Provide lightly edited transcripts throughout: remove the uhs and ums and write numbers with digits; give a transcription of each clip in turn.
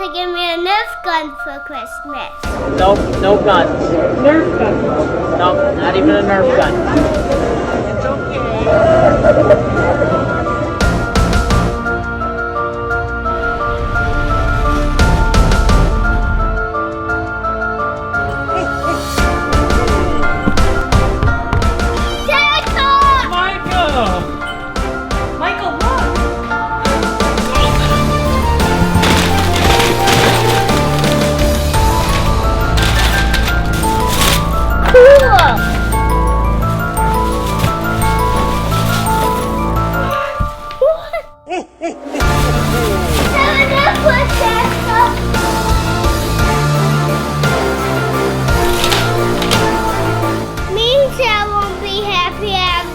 to give me a Nerf gun for Christmas. Nope, no guns. Nerf gun. Nope, not even a Nerf gun. It's okay. Means I won't be happy after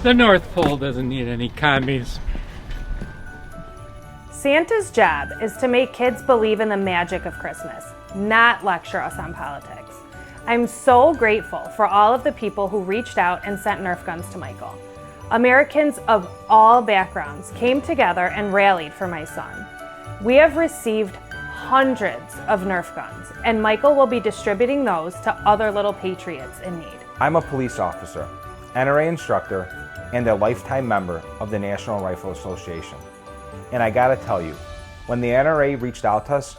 The North Pole doesn't need any commies. Santa's job is to make kids believe in the magic of Christmas, not lecture us on politics. I'm so grateful for all of the people who reached out and sent Nerf guns to Michael. Americans of all backgrounds came together and rallied for my son. We have received hundreds of Nerf guns, and Michael will be distributing those to other little patriots in need. I'm a police officer, NRA instructor, and a lifetime member of the National Rifle Association. And I gotta tell you, when the NRA reached out to us,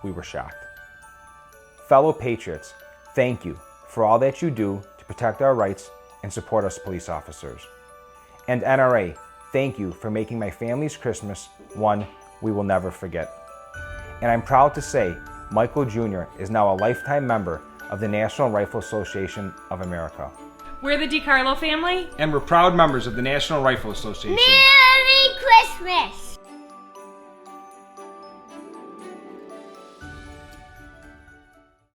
we were shocked. Fellow patriots, thank you for all that you do to protect our rights and support us police officers. And NRA, thank you for making my family's Christmas one we will never forget. And I'm proud to say Michael Jr. is now a lifetime member of the National Rifle Association of America. We're the DiCarlo family. And we're proud members of the National Rifle Association. Merry Christmas!